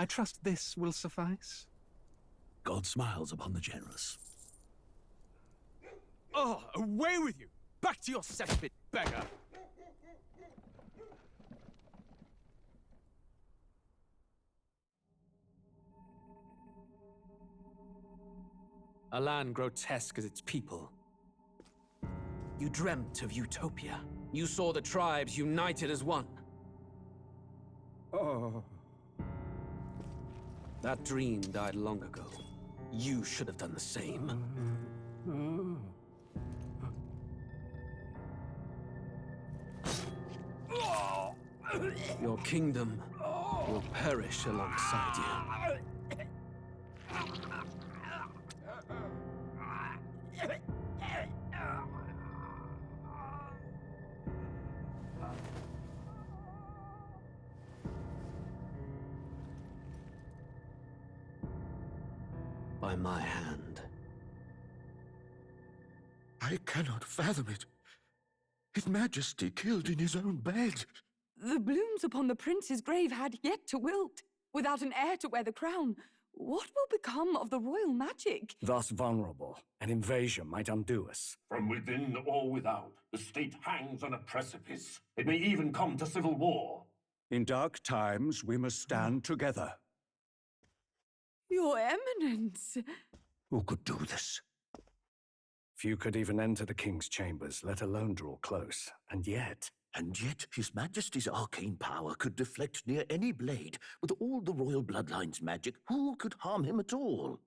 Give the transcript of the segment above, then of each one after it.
I trust this will suffice. God smiles upon the generous. Oh, away with you! Back to your cesspit, beggar! A land grotesque as its people. You dreamt of utopia. You saw the tribes united as one. Oh. That dream died long ago. You should have done the same. Your kingdom will perish alongside you. By my hand. I cannot fathom it. His Majesty killed in his own bed. The blooms upon the prince's grave had yet to wilt. Without an heir to wear the crown, what will become of the royal magic? Thus vulnerable, an invasion might undo us. From within or without, the state hangs on a precipice. It may even come to civil war. In dark times, we must stand together. Your Eminence! Who could do this? Few could even enter the king's chambers, let alone draw close. And yet His Majesty's arcane power could deflect near any blade. With all the royal bloodline's magic, who could harm him at all?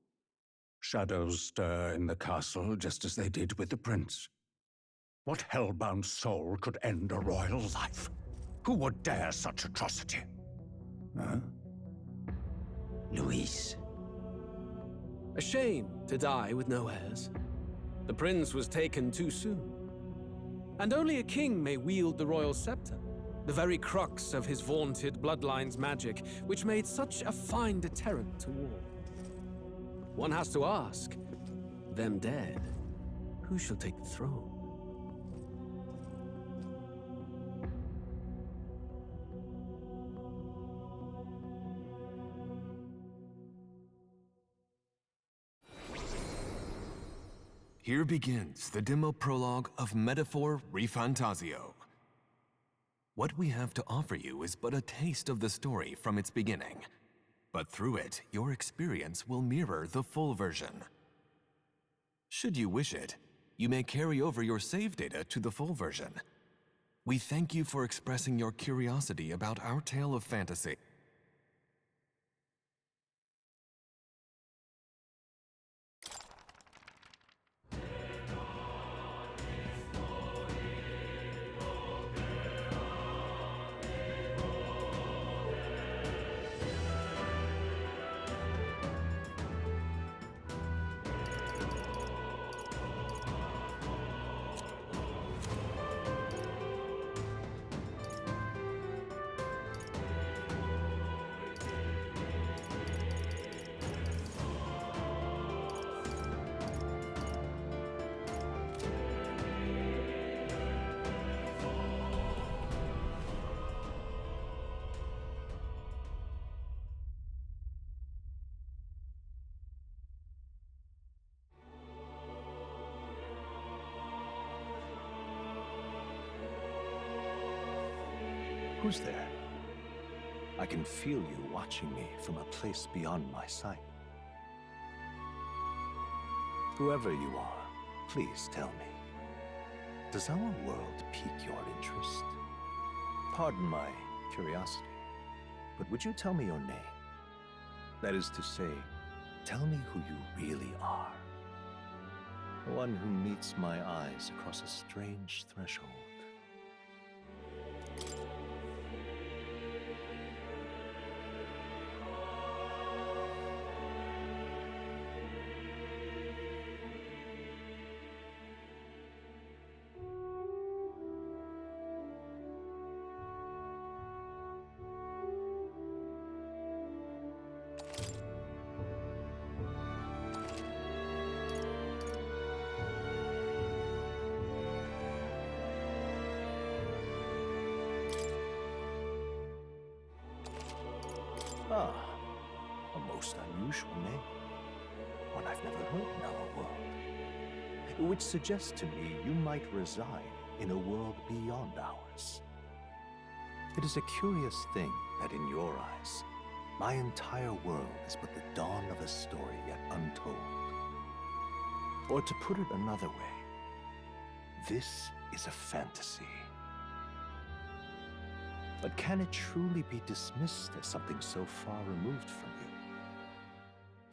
shadows stir in the castle just as they did with the prince. What hellbound soul could end a royal life? Who would dare such atrocity? Huh? Luis. A shame to die with no heirs. The prince was taken too soon. And only a king may wield the royal scepter, the very crux of his vaunted bloodline's magic, which made such a fine deterrent to war. One has to ask, them dead, who shall take the throne? Here begins the demo prologue of Metaphor ReFantazio. What we have to offer you is but a taste of the story from its beginning, but through it, your experience will mirror the full version. Should you wish it, you may carry over your save data to the full version. We thank you for expressing your curiosity about our tale of fantasy. Who's there? I can feel you watching me from a place beyond my sight. Whoever you are, please tell me. Does our world pique your interest? Pardon my curiosity, but would you tell me your name? That is to say, tell me who you really are. One who meets my eyes across a strange threshold. unusual name, one I've never heard in our world, which suggests to me you might reside in a world beyond ours. It is a curious thing that in your eyes, my entire world is but the dawn of a story yet untold. Or to put it another way, this is a fantasy. But can it truly be dismissed as something so far removed from you?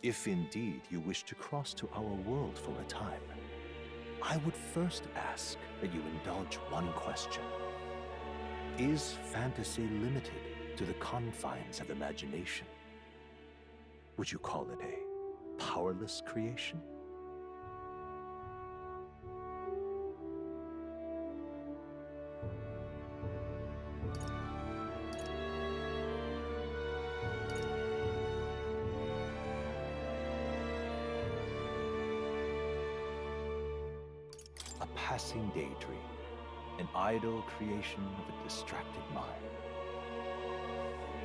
If indeed you wish to cross to our world for a time, I would first ask that you indulge one question. Is fantasy limited to the confines of imagination? Would you call it a powerless creation? A passing daydream, an idle creation of a distracted mind.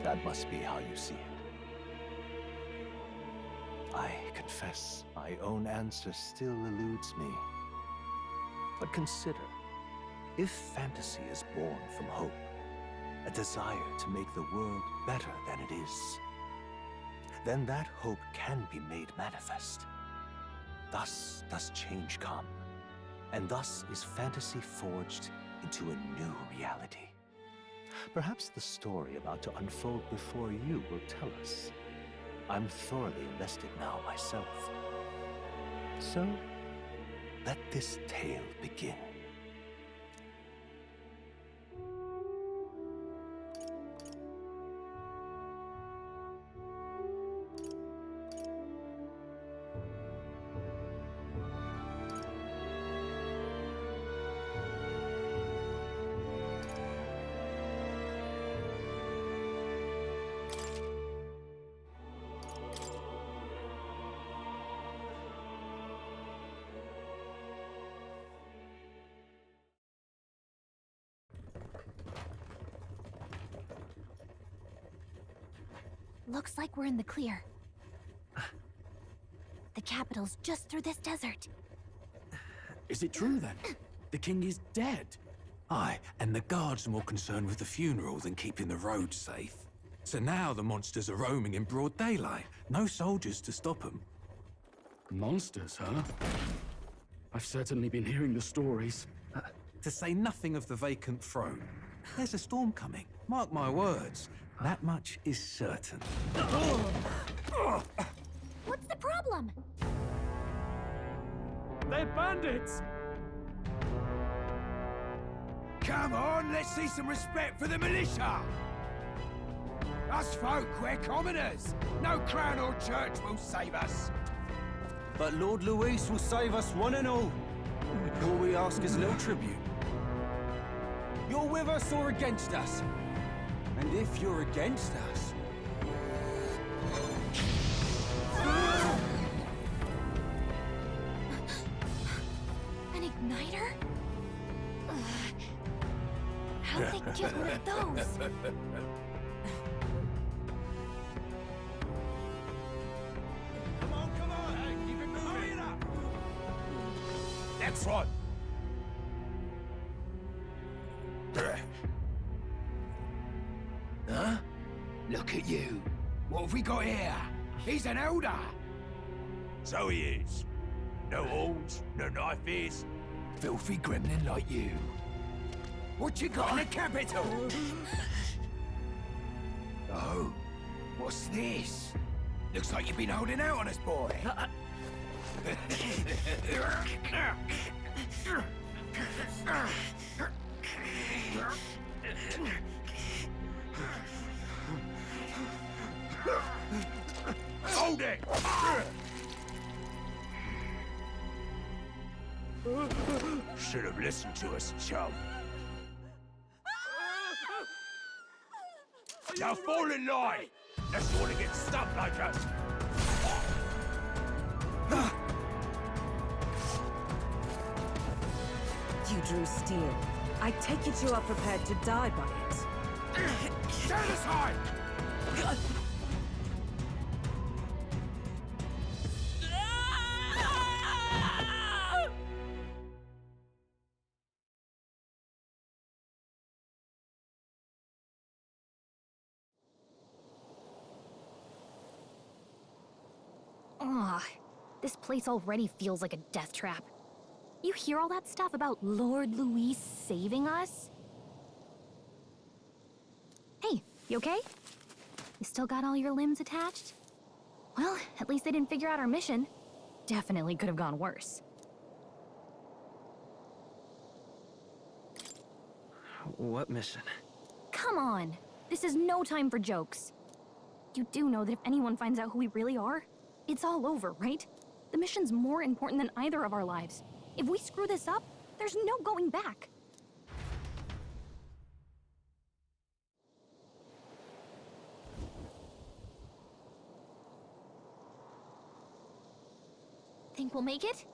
That must be how you see it. I confess my own answer still eludes me. But consider, if fantasy is born from hope, a desire to make the world better than it is, then that hope can be made manifest. Thus does change come, and thus is fantasy forged into a new reality. Perhaps the story about to unfold before you will tell us. I'm thoroughly invested now myself. So, let this tale begin. Looks like we're in the clear. The capital's just through this desert. Is it true then? The king is dead? Aye, and the guards are more concerned with the funeral than keeping the roads safe. So now the monsters are roaming in broad daylight. No soldiers to stop them. Monsters, huh? I've certainly been hearing the stories. To say nothing of the vacant throne. There's a storm coming. Mark my words. That much is certain. What's the problem? They're bandits! Come on, let's see some respect for the militia! Us folk, we're commoners. No crown or church will save us. But Lord Luis will save us one and all. All we ask is a little tribute. You're with us or against us? And if you're against us... An igniter? How'd they get one of those? Come on! Hey, keep it moving! Hurry it up! That's right! Huh? Look at you. What have we got here? He's an elder. So he is. No horns, no knife. Filthy gremlin like you. What you got in the capital? Oh, what's this? Looks like you've been holding out on us, boy. Hold it! Should have listened to us, chum. Now fall in line! Unless you want to get stuck like us! You drew steel. I take it you are prepared to die by it. Stand aside! This place already feels like a death trap. You hear all that stuff about Lord Louis saving us? Hey, you okay? You still got all your limbs attached? Well, at least they didn't figure out our mission. Definitely could have gone worse. What mission? Come on! This is no time for jokes. You do know that if anyone finds out who we really are, it's all over, right? The mission's more important than either of our lives. If we screw this up, there's no going back. Think we'll make it?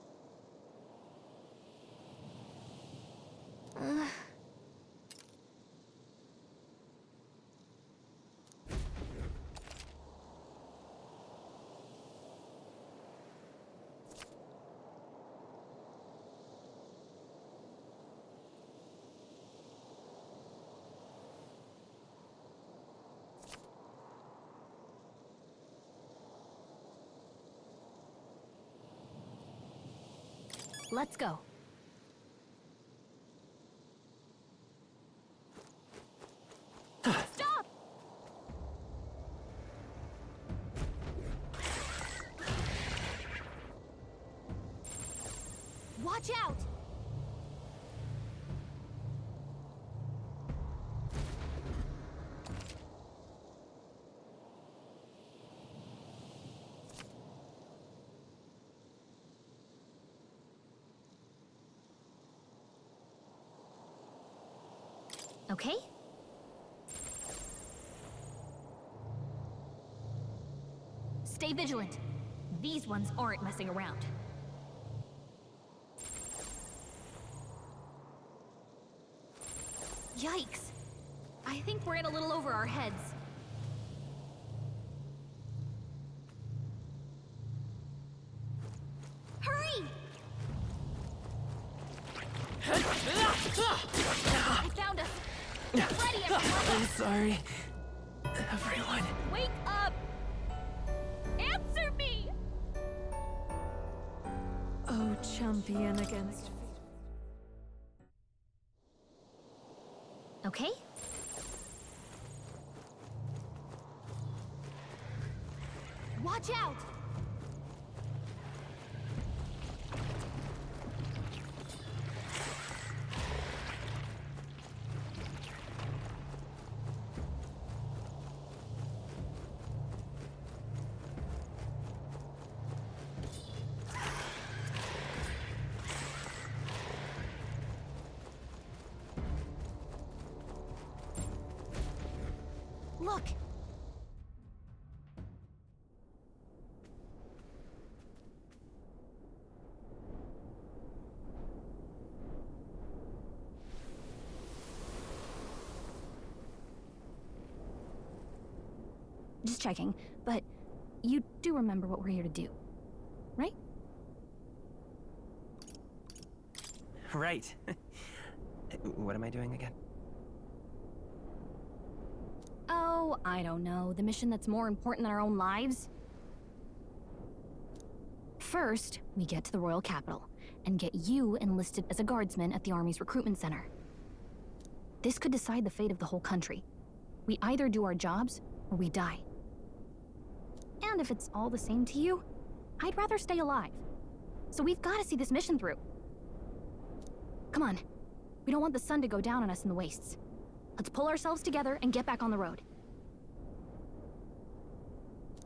Let's go. Stop! Watch out! Okay? Stay vigilant. These ones aren't messing around. Yikes! I think we're in a little over our heads. Hurry! I found us! Get ready, everyone! I'm sorry, everyone. Wake up! Answer me! Oh, champion against... Okay? Watch out! Look! Just checking, but you do remember what we're here to do, right? Right. What am I doing again? Oh, I don't know. The mission that's more important than our own lives? First, we get to the royal capital and get you enlisted as a guardsman at the army's recruitment center. This could decide the fate of the whole country. We either do our jobs or we die. And if it's all the same to you, I'd rather stay alive. So we've got to see this mission through. Come on. We don't want the sun to go down on us in the wastes. Let's pull ourselves together and get back on the road.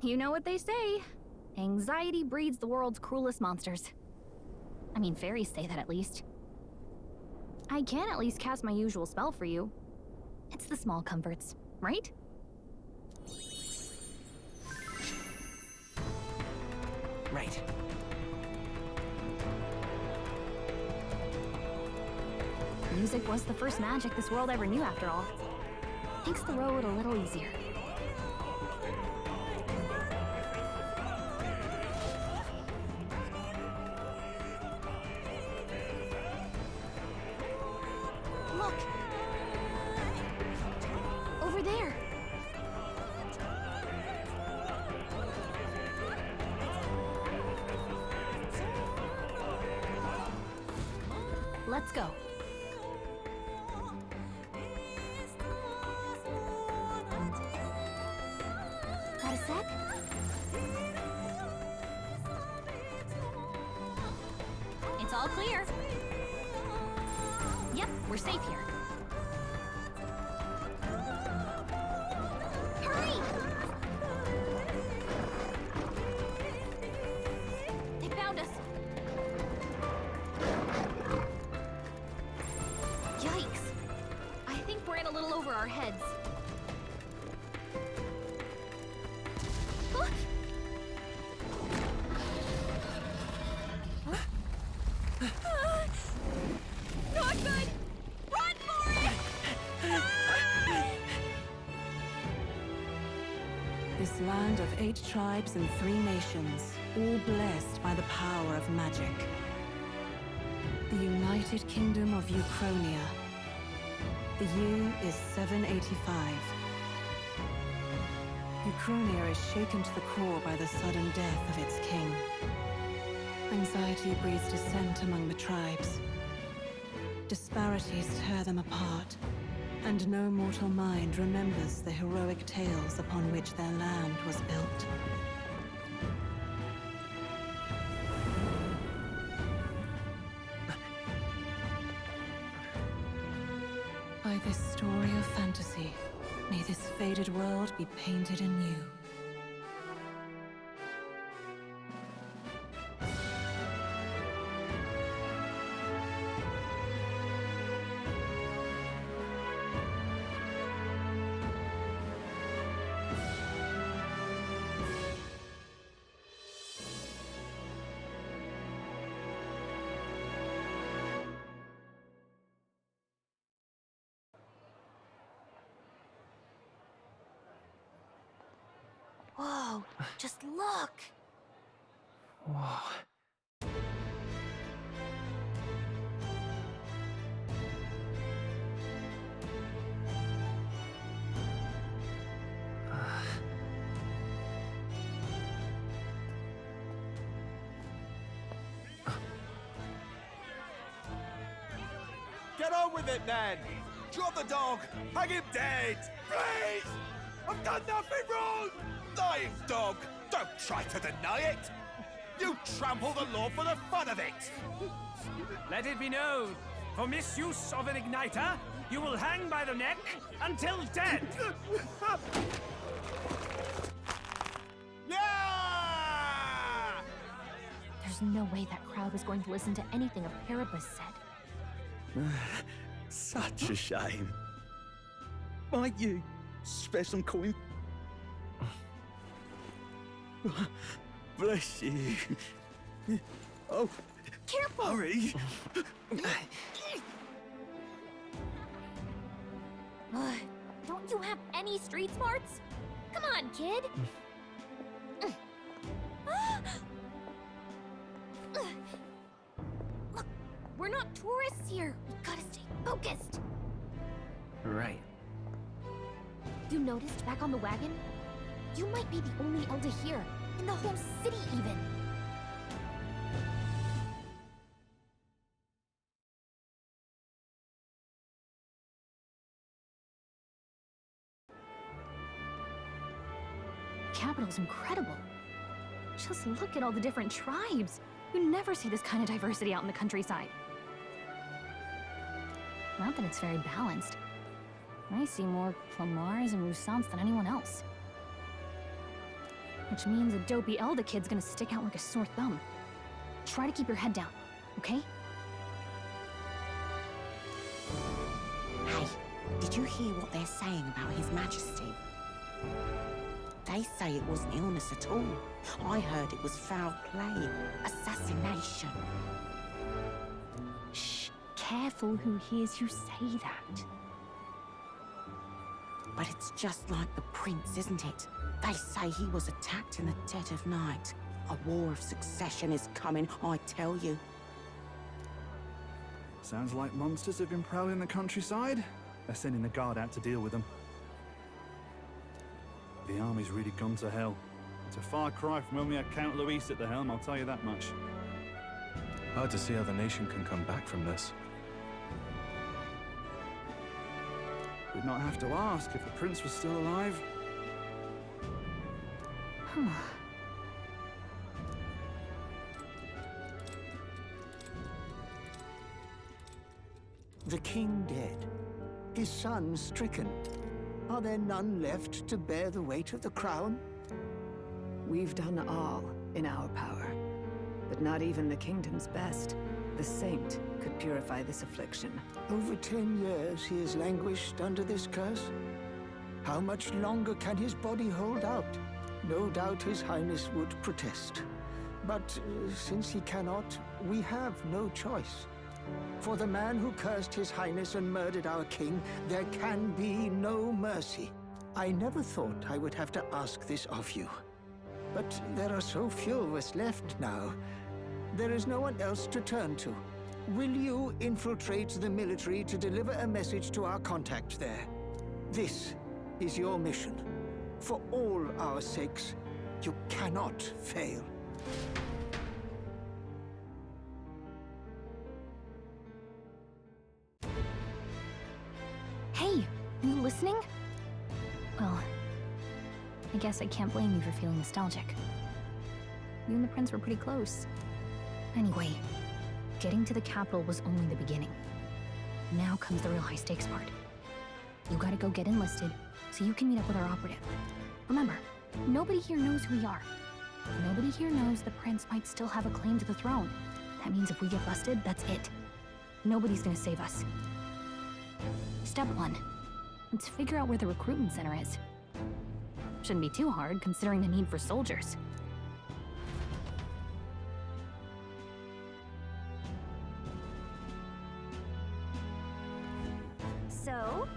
You know what they say. Anxiety breeds the world's cruelest monsters. I mean, fairies say that at least. I can at least cast my usual spell for you. It's the small comforts, right? Right. Music was the first magic this world ever knew, after all. Makes the road a little easier. Look! Over there! Let's go. Got a sec? It's all clear. Yep, we're safe here. Hurry! They found us. Yikes. I think we're in a little over our heads. Huh? Not good! Run for it! This land of 8 tribes and 3 nations, all blessed by the power of magic. The United Kingdom of Uchronia. The year is 785. Uchronia is shaken to the core by the sudden death of its king. Anxiety breeds dissent among the tribes. Disparities tear them apart, and no mortal mind remembers the heroic tales upon which their land was built. By this story of fantasy, may this faded world be painted anew. Whoa, just look! Whoa. Get on with it, then! Drop the dog! Hang him dead! Please! I've done nothing wrong! Lying dog! Don't try to deny it! You trample the law for the fun of it! Let it be known, for misuse of an igniter, you will hang by the neck until dead! Yeah! There's no way that crowd was going to listen to anything a Paribus said. Such a shame. Might you spare some coin? Bless you. Oh, careful! Hurry! Don't you have any street smarts? Come on, kid! Look, we're not tourists here. We gotta stay focused. Right. You noticed back on the wagon? You might be the only elder here, in the whole city even. Capital's incredible. Just look at all the different tribes. You never see this kind of diversity out in the countryside. Not that it's very balanced. I see more Plamars and Roussants than anyone else. Which means a dopey Elda kid's gonna stick out like a sore thumb. Try to keep your head down, okay? Hey, did you hear what they're saying about His Majesty? They say it wasn't illness at all. I heard it was foul play, assassination. Shh, careful who hears you say that. But it's just like the prince, isn't it? They say he was attacked in the dead of night. A war of succession is coming, I tell you. Sounds like monsters have been prowling the countryside. They're sending the guard out to deal with them. The army's really gone to hell. It's a far cry from when we had Count Luis at the helm, I'll tell you that much. Hard to see how the nation can come back from this. We'd not have to ask if the prince was still alive. The king dead, his son stricken. Are there none left to bear the weight of the crown? We've done all in our power, but not even the kingdom's best, the saint, could purify this affliction. Over 10 years he has languished under this curse. How much longer can his body hold out? No doubt his highness would protest. But since he cannot, we have no choice. For the man who cursed his highness and murdered our king, there can be no mercy. I never thought I would have to ask this of you. But there are so few of us left now. There is no one else to turn to. Will you infiltrate the military to deliver a message to our contact there? This is your mission. For all our sakes, you cannot fail. Hey, are you listening? Well, I guess I can't blame you for feeling nostalgic. You and the prince were pretty close. Anyway, getting to the capital was only the beginning. Now comes the real high-stakes part. You gotta go get enlisted, so you can meet up with our operative. Remember, nobody here knows who we are. Nobody here knows the prince might still have a claim to the throne. That means if we get busted, that's it. Nobody's gonna save us. Step 1. Let's figure out where the recruitment center is. Shouldn't be too hard, considering the need for soldiers. So?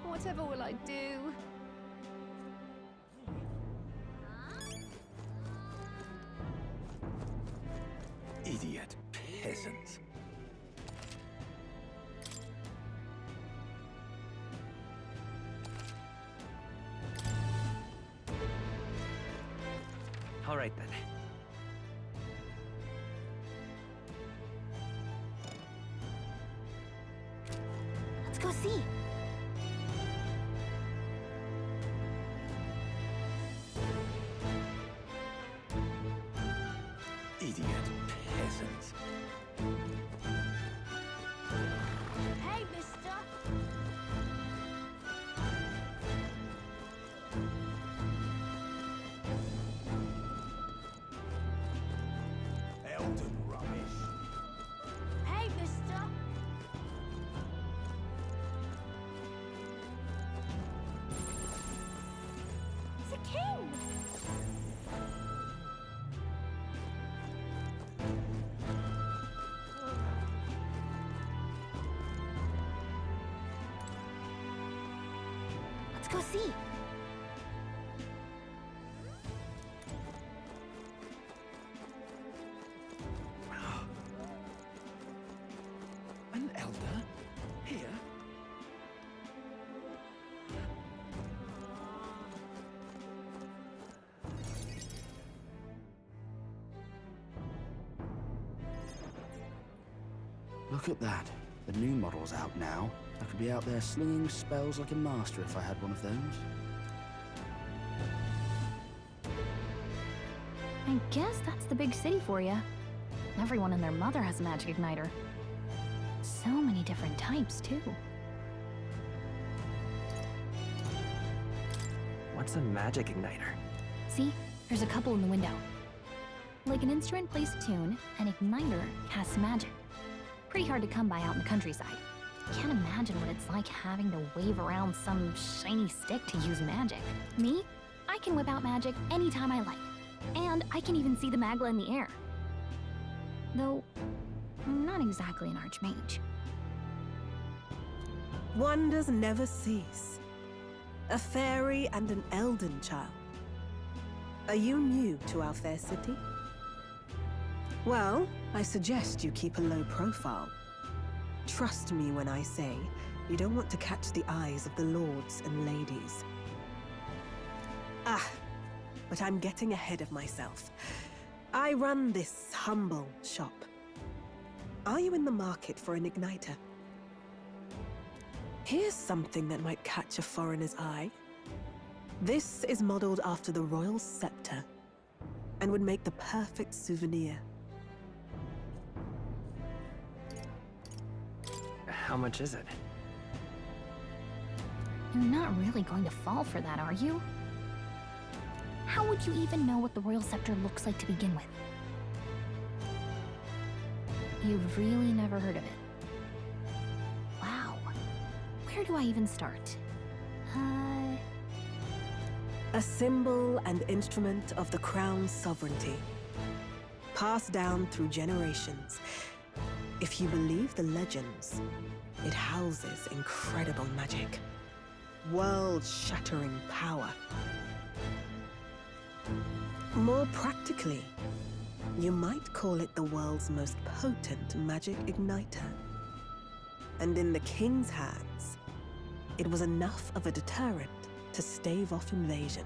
Whatever will I do? Idiot peasants. All right then. Let's go see. Idiot peasants. Hey, mister! Elden rubbish. Hey, mister! The king! Let's go see. An elder? Here? Look at that. The new model's out now. I could be out there slinging spells like a master if I had one of those. I guess that's the big city for you. Everyone and their mother has a magic igniter. So many different types, too. What's a magic igniter? See? There's a couple in the window. Like an instrument plays a tune, an igniter casts magic. Pretty hard to come by out in the countryside. Can't imagine what it's like having to wave around some shiny stick to use magic. Me? I can whip out magic anytime I like. And I can even see the magla in the air. Though, I'm not exactly an archmage. Wonders never cease. A fairy and an elden child. Are you new to our fair city? Well, I suggest you keep a low profile. Trust me when I say you don't want to catch the eyes of the lords and ladies. But I'm getting ahead of myself. I run this humble shop. Are you in the market for an igniter? Here's something that might catch a foreigner's eye. This is modeled after the royal scepter and would make the perfect souvenir. How much is it? You're not really going to fall for that, are you? How would you even know what the royal scepter looks like to begin with? You've really never heard of it. Wow. Where do I even start? A symbol and instrument of the crown's sovereignty, passed down through generations. If you believe the legends, it houses incredible magic, world-shattering power. More practically, you might call it the world's most potent magic igniter. And in the king's hands, it was enough of a deterrent to stave off invasion.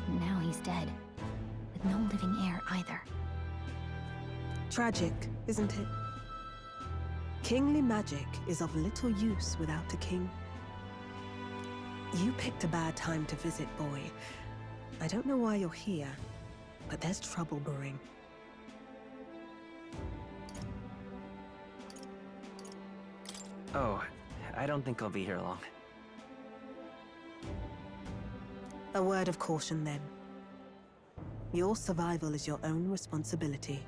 Now he's dead, with no living heir either. Tragic, isn't it? Kingly magic is of little use without a king. You picked a bad time to visit, boy. I don't know why you're here, but there's trouble brewing. Oh, I don't think I'll be here long. A word of caution, then. Your survival is your own responsibility.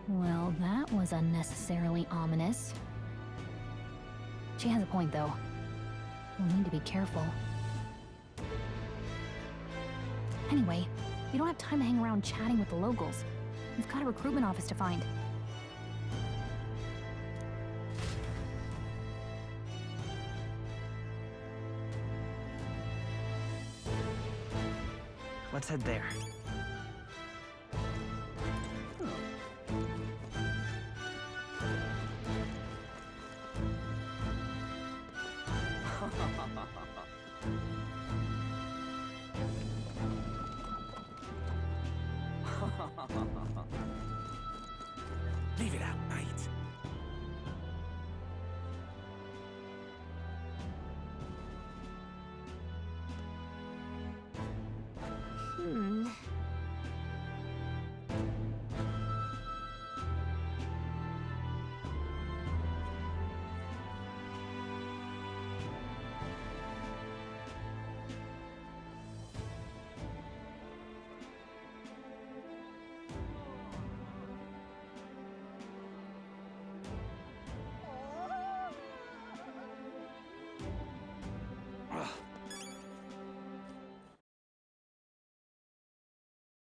Well, that was unnecessarily ominous. She has a point, though. We'll need to be careful. Anyway, we don't have time to hang around chatting with the locals. We've got a recruitment office to find. Let's head there. Leave it out.